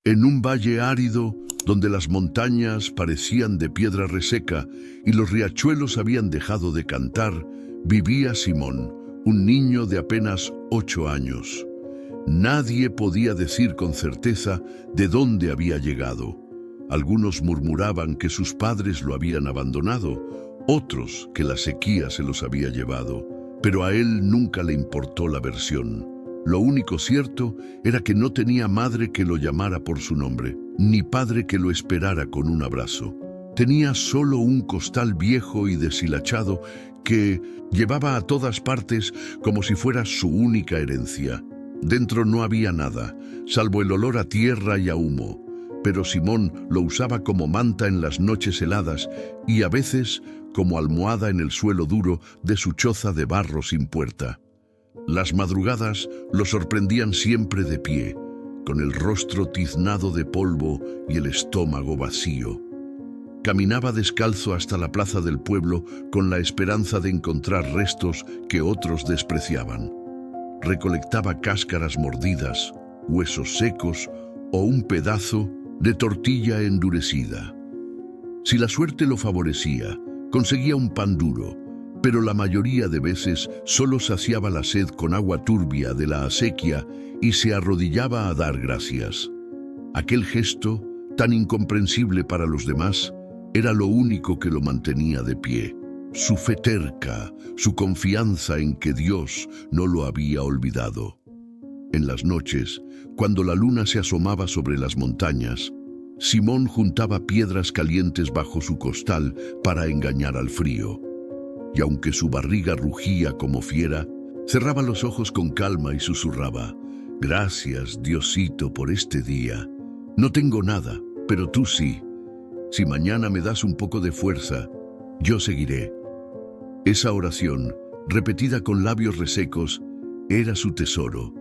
En un valle árido, donde las montañas parecían de piedra reseca y los riachuelos habían dejado de cantar, vivía Simón, un niño de apenas 8 años. Nadie podía decir con certeza de dónde había llegado. Algunos murmuraban que sus padres lo habían abandonado, otros que la sequía se los había llevado, pero a él nunca le importó la versión. Lo único cierto era que no tenía madre que lo llamara por su nombre, ni padre que lo esperara con un abrazo. Tenía solo un costal viejo y deshilachado que llevaba a todas partes como si fuera su única herencia. Dentro no había nada, salvo el olor a tierra y a humo, pero Simón lo usaba como manta en las noches heladas y a veces como almohada en el suelo duro de su choza de barro sin puerta. Las madrugadas lo sorprendían siempre de pie, con el rostro tiznado de polvo y el estómago vacío. Caminaba descalzo hasta la plaza del pueblo con la esperanza de encontrar restos que otros despreciaban. Recolectaba cáscaras mordidas, huesos secos o un pedazo de tortilla endurecida. Si la suerte lo favorecía, conseguía un pan duro, pero la mayoría de veces solo saciaba la sed con agua turbia de la acequia y se arrodillaba a dar gracias. Aquel gesto, tan incomprensible para los demás, era lo único que lo mantenía de pie. Su fe terca, su confianza en que Dios no lo había olvidado. En las noches, cuando la luna se asomaba sobre las montañas, Simón juntaba piedras calientes bajo su costal para engañar al frío. Y aunque su barriga rugía como fiera, cerraba los ojos con calma y susurraba: «Gracias, Diosito, por este día. No tengo nada, pero tú sí. Si mañana me das un poco de fuerza, yo seguiré». Esa oración, repetida con labios resecos, era su tesoro.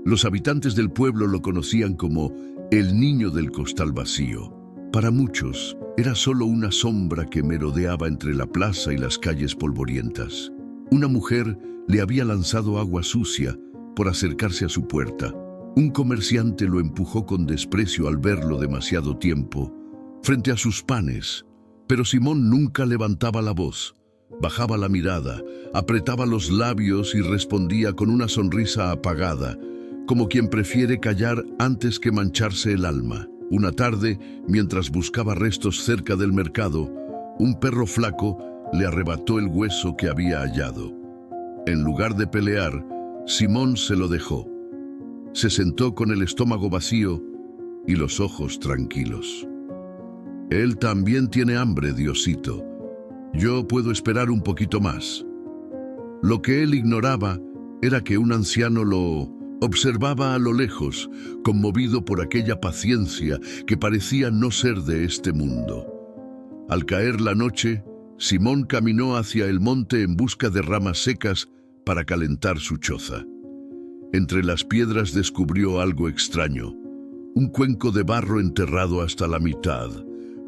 Los habitantes del pueblo lo conocían como el niño del costal vacío. Para muchos, era solo una sombra que merodeaba entre la plaza y las calles polvorientas. Una mujer le había lanzado agua sucia por acercarse a su puerta. Un comerciante lo empujó con desprecio al verlo demasiado tiempo frente a sus panes, pero Simón nunca levantaba la voz. Bajaba la mirada, apretaba los labios y respondía con una sonrisa apagada, como quien prefiere callar antes que mancharse el alma. Una tarde, mientras buscaba restos cerca del mercado, un perro flaco le arrebató el hueso que había hallado. En lugar de pelear, Simón se lo dejó. Se sentó con el estómago vacío y los ojos tranquilos. «Él también tiene hambre, Diosito. Yo puedo esperar un poquito más». Lo que él ignoraba era que un anciano lo observaba a lo lejos, conmovido por aquella paciencia que parecía no ser de este mundo. Al caer la noche, Simón caminó hacia el monte en busca de ramas secas para calentar su choza. Entre las piedras descubrió algo extraño: un cuenco de barro enterrado hasta la mitad.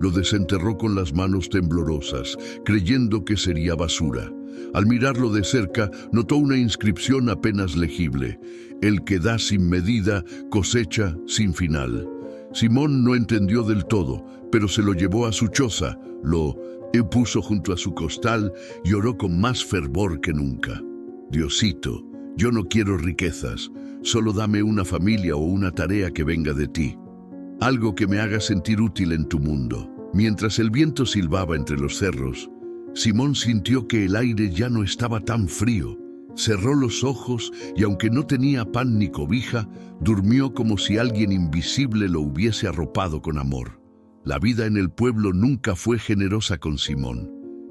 Lo desenterró con las manos temblorosas, creyendo que sería basura. Al mirarlo de cerca, notó una inscripción apenas legible: «El que da sin medida, cosecha sin final». Simón no entendió del todo, pero se lo llevó a su choza, lo puso junto a su costal y oró con más fervor que nunca. «Diosito, yo no quiero riquezas, solo dame una familia o una tarea que venga de ti. Algo que me haga sentir útil en tu mundo». Mientras el viento silbaba entre los cerros, Simón sintió que el aire ya no estaba tan frío. Cerró los ojos y, aunque no tenía pan ni cobija, durmió como si alguien invisible lo hubiese arropado con amor. La vida en el pueblo nunca fue generosa con Simón.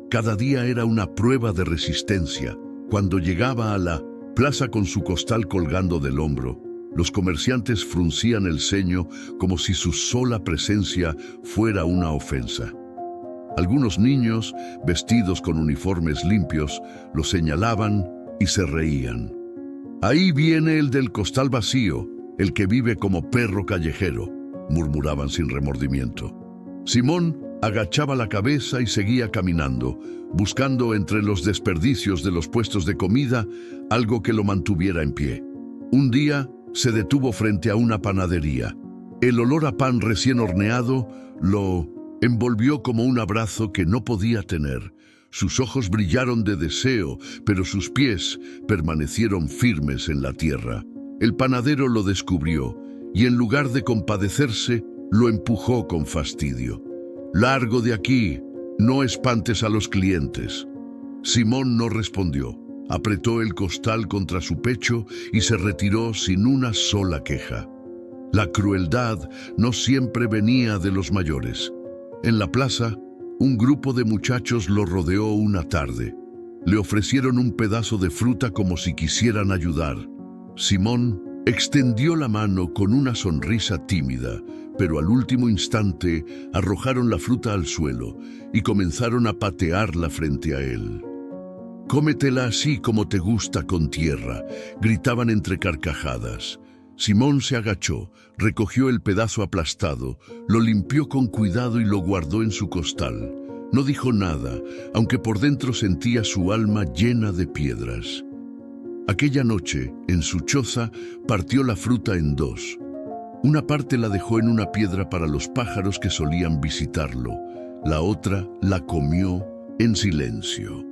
Cada día era una prueba de resistencia. Cuando llegaba a la plaza con su costal colgando del hombro, los comerciantes fruncían el ceño como si su sola presencia fuera una ofensa. Algunos niños, vestidos con uniformes limpios, lo señalaban y se reían. «Ahí viene el del costal vacío, el que vive como perro callejero», murmuraban sin remordimiento. Simón agachaba la cabeza y seguía caminando, buscando entre los desperdicios de los puestos de comida algo que lo mantuviera en pie. Un día se detuvo frente a una panadería. El olor a pan recién horneado lo envolvió como un abrazo que no podía tener. Sus ojos brillaron de deseo, pero sus pies permanecieron firmes en la tierra. El panadero lo descubrió y en lugar de compadecerse, lo empujó con fastidio. «Largo de aquí, no espantes a los clientes». Simón no respondió. Apretó el costal contra su pecho y se retiró sin una sola queja. La crueldad no siempre venía de los mayores. En la plaza, un grupo de muchachos lo rodeó una tarde. Le ofrecieron un pedazo de fruta como si quisieran ayudar. Simón extendió la mano con una sonrisa tímida, pero al último instante arrojaron la fruta al suelo y comenzaron a patearla frente a él. «Cómetela así como te gusta con tierra», gritaban entre carcajadas. Simón se agachó, recogió el pedazo aplastado, lo limpió con cuidado y lo guardó en su costal. No dijo nada, aunque por dentro sentía su alma llena de piedras. Aquella noche, en su choza, partió la fruta en dos. Una parte la dejó en una piedra para los pájaros que solían visitarlo. La otra la comió en silencio.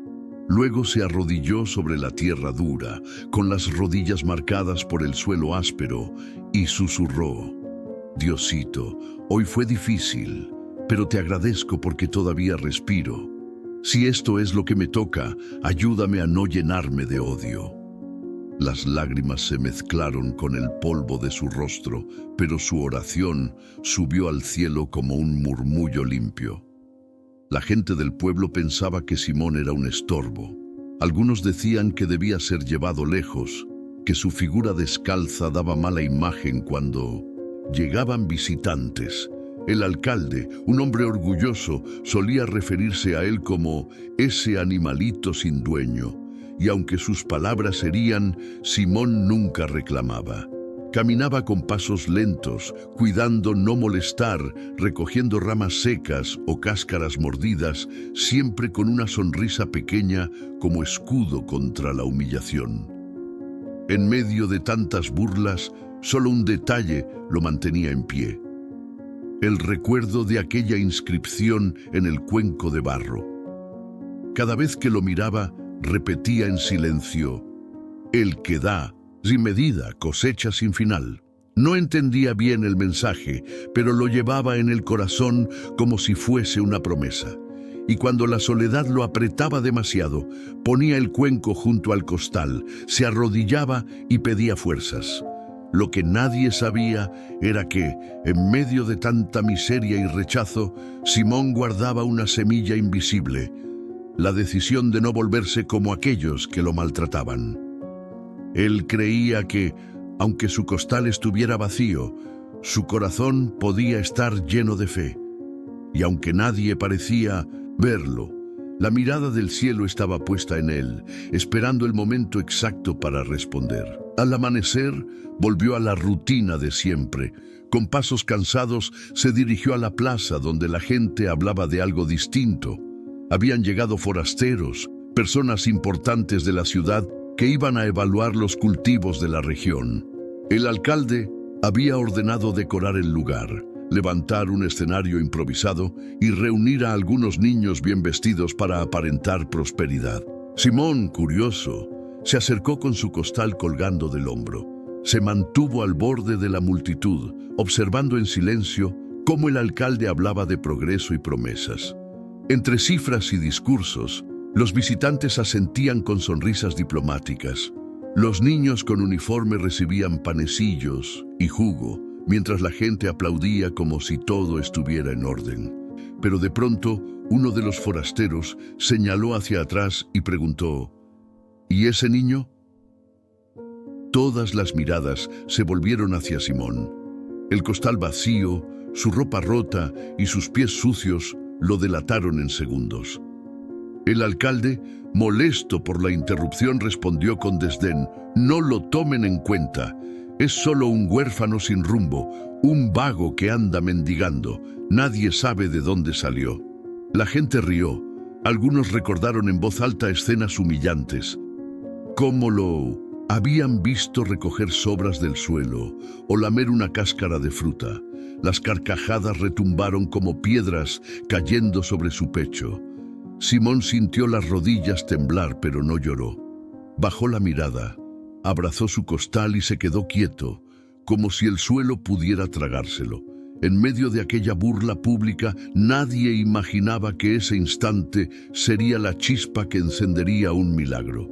Luego se arrodilló sobre la tierra dura, con las rodillas marcadas por el suelo áspero, y susurró: «Diosito, hoy fue difícil, pero te agradezco porque todavía respiro. Si esto es lo que me toca, ayúdame a no llenarme de odio». Las lágrimas se mezclaron con el polvo de su rostro, pero su oración subió al cielo como un murmullo limpio. La gente del pueblo pensaba que Simón era un estorbo. Algunos decían que debía ser llevado lejos, que su figura descalza daba mala imagen cuando llegaban visitantes. El alcalde, un hombre orgulloso, solía referirse a él como ese animalito sin dueño, y aunque sus palabras herían, Simón nunca reclamaba. Caminaba con pasos lentos, cuidando no molestar, recogiendo ramas secas o cáscaras mordidas, siempre con una sonrisa pequeña como escudo contra la humillación. En medio de tantas burlas, solo un detalle lo mantenía en pie: el recuerdo de aquella inscripción en el cuenco de barro. Cada vez que lo miraba, repetía en silencio: «El que da sin medida, cosecha sin final». No entendía bien el mensaje, pero lo llevaba en el corazón como si fuese una promesa. Y cuando la soledad lo apretaba demasiado, ponía el cuenco junto al costal, se arrodillaba y pedía fuerzas. Lo que nadie sabía era que, en medio de tanta miseria y rechazo, Simón guardaba una semilla invisible: la decisión de no volverse como aquellos que lo maltrataban. Él creía que, aunque su costal estuviera vacío, su corazón podía estar lleno de fe. Y aunque nadie parecía verlo, la mirada del cielo estaba puesta en él, esperando el momento exacto para responder. Al amanecer, volvió a la rutina de siempre. Con pasos cansados, se dirigió a la plaza donde la gente hablaba de algo distinto. Habían llegado forasteros, personas importantes de la ciudad que iban a evaluar los cultivos de la región. El alcalde había ordenado decorar el lugar, levantar un escenario improvisado y reunir a algunos niños bien vestidos para aparentar prosperidad. Simón, curioso, se acercó con su costal colgando del hombro. Se mantuvo al borde de la multitud, observando en silencio cómo el alcalde hablaba de progreso y promesas. Entre cifras y discursos, los visitantes asentían con sonrisas diplomáticas. Los niños con uniforme recibían panecillos y jugo, mientras la gente aplaudía como si todo estuviera en orden. Pero de pronto, uno de los forasteros señaló hacia atrás y preguntó: «¿Y ese niño?». Todas las miradas se volvieron hacia Simón. El costal vacío, su ropa rota y sus pies sucios lo delataron en segundos. El alcalde, molesto por la interrupción, respondió con desdén: «No lo tomen en cuenta. Es solo un huérfano sin rumbo, un vago que anda mendigando. Nadie sabe de dónde salió». La gente rió. Algunos recordaron en voz alta escenas humillantes, como lo habían visto recoger sobras del suelo o lamer una cáscara de fruta. Las carcajadas retumbaron como piedras cayendo sobre su pecho. Simón sintió las rodillas temblar, pero no lloró. Bajó la mirada, abrazó su costal y se quedó quieto, como si el suelo pudiera tragárselo. En medio de aquella burla pública, nadie imaginaba que ese instante sería la chispa que encendería un milagro.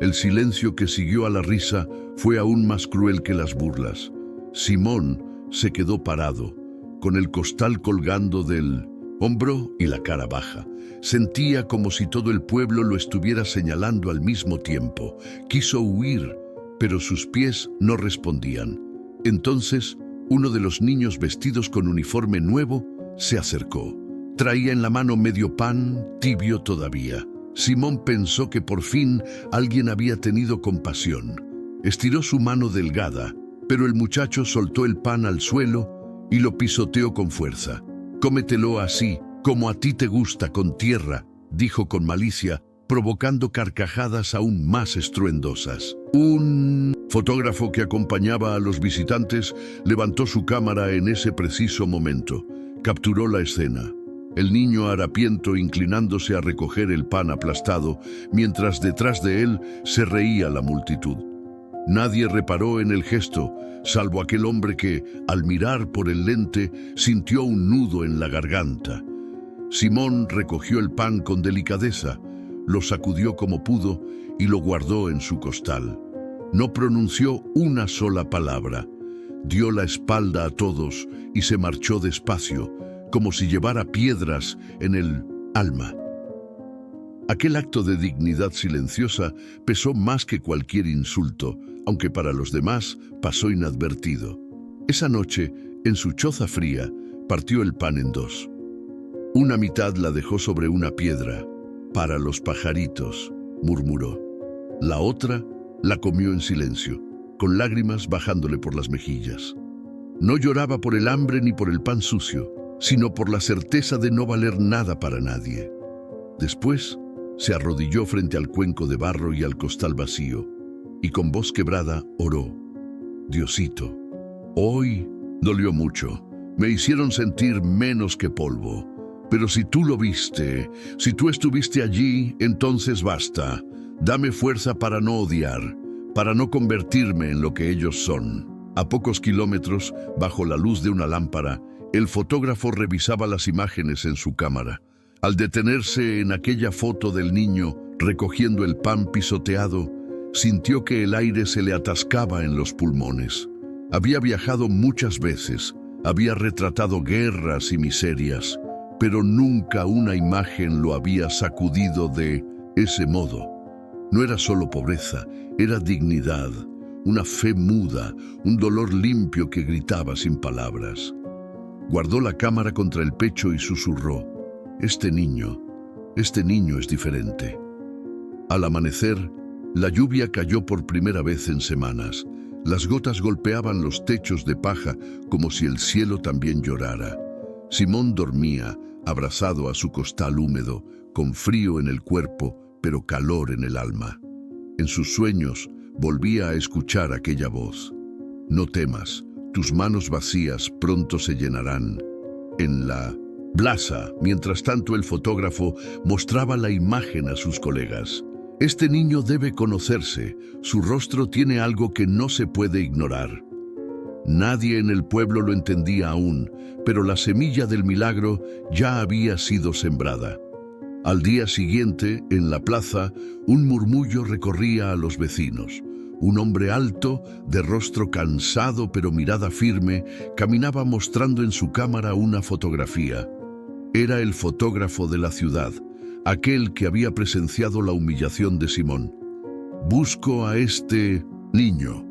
El silencio que siguió a la risa fue aún más cruel que las burlas. Simón se quedó parado, con el costal colgando del hombro y la cara baja. Sentía como si todo el pueblo lo estuviera señalando al mismo tiempo. Quiso huir, pero sus pies no respondían. Entonces, uno de los niños vestidos con uniforme nuevo se acercó. Traía en la mano medio pan, tibio todavía. Simón pensó que por fin alguien había tenido compasión. Estiró su mano delgada, pero el muchacho soltó el pan al suelo y lo pisoteó con fuerza. «Cómetelo así, como a ti te gusta, con tierra», dijo con malicia, provocando carcajadas aún más estruendosas. Un fotógrafo que acompañaba a los visitantes levantó su cámara en ese preciso momento. Capturó la escena. El niño harapiento inclinándose a recoger el pan aplastado, mientras detrás de él se reía la multitud. Nadie reparó en el gesto, salvo aquel hombre que, al mirar por el lente, sintió un nudo en la garganta. Simón recogió el pan con delicadeza, lo sacudió como pudo y lo guardó en su costal. No pronunció una sola palabra. Dio la espalda a todos y se marchó despacio, como si llevara piedras en el alma. Aquel acto de dignidad silenciosa pesó más que cualquier insulto, aunque para los demás pasó inadvertido. Esa noche, en su choza fría, partió el pan en dos. Una mitad la dejó sobre una piedra. «Para los pajaritos», murmuró. La otra la comió en silencio, con lágrimas bajándole por las mejillas. No lloraba por el hambre ni por el pan sucio, sino por la certeza de no valer nada para nadie. Después, se arrodilló frente al cuenco de barro y al costal vacío, y con voz quebrada oró. «Diosito, hoy dolió mucho. Me hicieron sentir menos que polvo. Pero si tú lo viste, si tú estuviste allí, entonces basta. Dame fuerza para no odiar, para no convertirme en lo que ellos son». A pocos kilómetros, bajo la luz de una lámpara, el fotógrafo revisaba las imágenes en su cámara. Al detenerse en aquella foto del niño recogiendo el pan pisoteado, sintió que el aire se le atascaba en los pulmones. Había viajado muchas veces, había retratado guerras y miserias, pero nunca una imagen lo había sacudido de ese modo. No era solo pobreza, era dignidad, una fe muda, un dolor limpio que gritaba sin palabras. Guardó la cámara contra el pecho y susurró: este niño es diferente». Al amanecer, la lluvia cayó por primera vez en semanas. Las gotas golpeaban los techos de paja como si el cielo también llorara. Simón dormía, abrazado a su costal húmedo, con frío en el cuerpo, pero calor en el alma. En sus sueños volvía a escuchar aquella voz: «No temas, tus manos vacías pronto se llenarán». En la plaza, mientras tanto, el fotógrafo mostraba la imagen a sus colegas. «Este niño debe conocerse, su rostro tiene algo que no se puede ignorar». Nadie en el pueblo lo entendía aún, pero la semilla del milagro ya había sido sembrada. Al día siguiente, en la plaza, un murmullo recorría a los vecinos. Un hombre alto, de rostro cansado pero mirada firme, caminaba mostrando en su cámara una fotografía. Era el fotógrafo de la ciudad, aquel que había presenciado la humillación de Simón. «Busco a este niño»,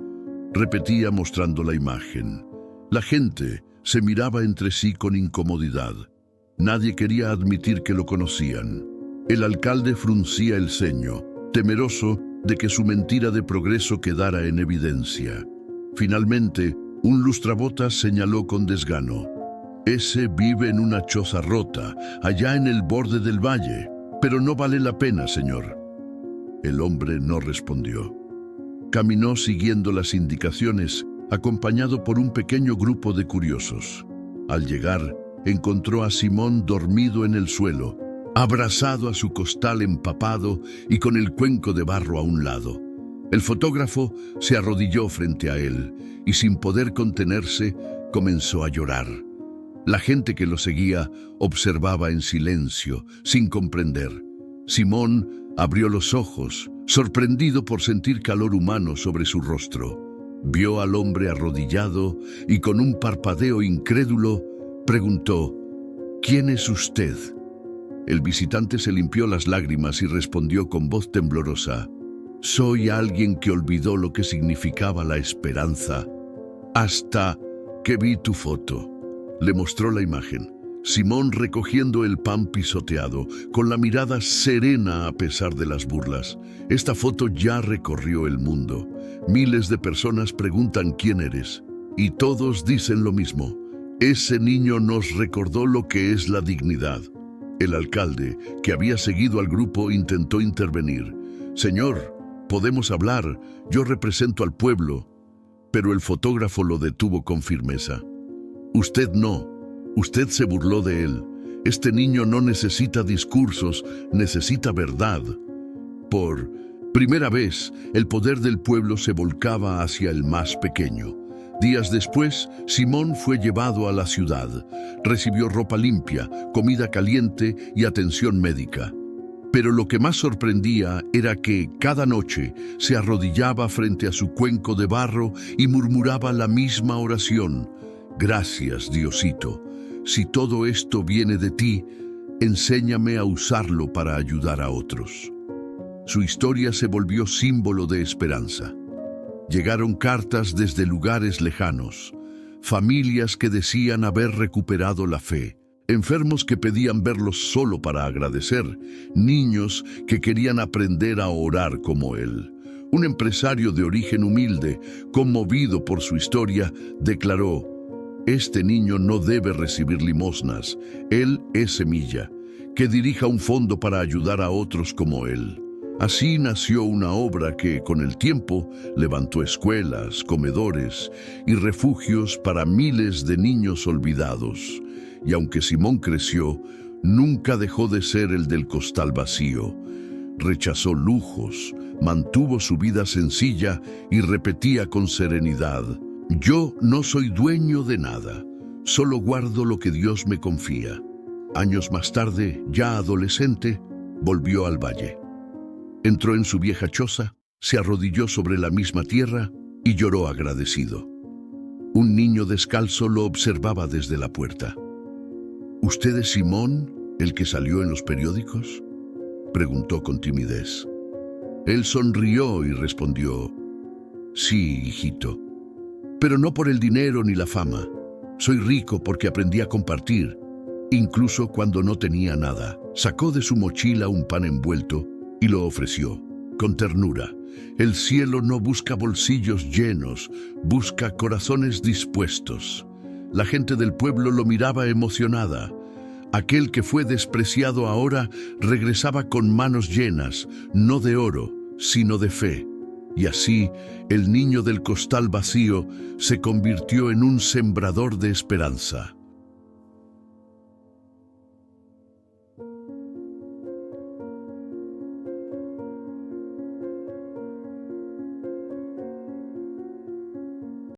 repetía mostrando la imagen. La gente se miraba entre sí con incomodidad. Nadie quería admitir que lo conocían. El alcalde fruncía el ceño, temeroso de que su mentira de progreso quedara en evidencia. Finalmente, un lustrabotas señaló con desgano: «Ese vive en una choza rota, allá en el borde del valle, pero no vale la pena, señor». El hombre no respondió. Caminó siguiendo las indicaciones, acompañado por un pequeño grupo de curiosos. Al llegar, encontró a Simón dormido en el suelo, abrazado a su costal empapado y con el cuenco de barro a un lado. El fotógrafo se arrodilló frente a él y, sin poder contenerse, comenzó a llorar. La gente que lo seguía observaba en silencio, sin comprender. Simón abrió los ojos, sorprendido por sentir calor humano sobre su rostro. Vio al hombre arrodillado y con un parpadeo incrédulo preguntó: «¿Quién es usted?». El visitante se limpió las lágrimas y respondió con voz temblorosa: «Soy alguien que olvidó lo que significaba la esperanza hasta que vi tu foto». Le mostró la imagen. Simón recogiendo el pan pisoteado, con la mirada serena a pesar de las burlas. Esta foto ya recorrió el mundo. Miles de personas preguntan quién eres, y todos dicen lo mismo: ese niño nos recordó lo que es la dignidad. El alcalde, que había seguido al grupo, intentó intervenir. «Señor, podemos hablar, yo represento al pueblo». Pero el fotógrafo lo detuvo con firmeza. «Usted no. Usted se burló de él. Este niño no necesita discursos, necesita verdad». Por primera vez, el poder del pueblo se volcaba hacia el más pequeño. Días después, Simón fue llevado a la ciudad. Recibió ropa limpia, comida caliente y atención médica. Pero lo que más sorprendía era que cada noche se arrodillaba frente a su cuenco de barro y murmuraba la misma oración: «Gracias, Diosito. Si todo esto viene de ti, enséñame a usarlo para ayudar a otros». Su historia se volvió símbolo de esperanza. Llegaron cartas desde lugares lejanos, familias que decían haber recuperado la fe, enfermos que pedían verlos solo para agradecer, niños que querían aprender a orar como él. Un empresario de origen humilde, conmovido por su historia, declaró: «Este niño no debe recibir limosnas, él es semilla, que dirija un fondo para ayudar a otros como él». Así nació una obra que, con el tiempo, levantó escuelas, comedores y refugios para miles de niños olvidados. Y aunque Simón creció, nunca dejó de ser el del costal vacío. Rechazó lujos, mantuvo su vida sencilla y repetía con serenidad: «Yo no soy dueño de nada, solo guardo lo que Dios me confía». Años más tarde, ya adolescente, volvió al valle. Entró en su vieja choza, se arrodilló sobre la misma tierra y lloró agradecido. Un niño descalzo lo observaba desde la puerta. «¿Usted es Simón, el que salió en los periódicos?», preguntó con timidez. Él sonrió y respondió: «Sí, hijito, pero no por el dinero ni la fama. Soy rico porque aprendí a compartir, incluso cuando no tenía nada». Sacó de su mochila un pan envuelto y lo ofreció, con ternura. El cielo no busca bolsillos llenos, busca corazones dispuestos. La gente del pueblo lo miraba emocionada. Aquel que fue despreciado ahora regresaba con manos llenas, no de oro, sino de fe. Y así, el niño del costal vacío se convirtió en un sembrador de esperanza.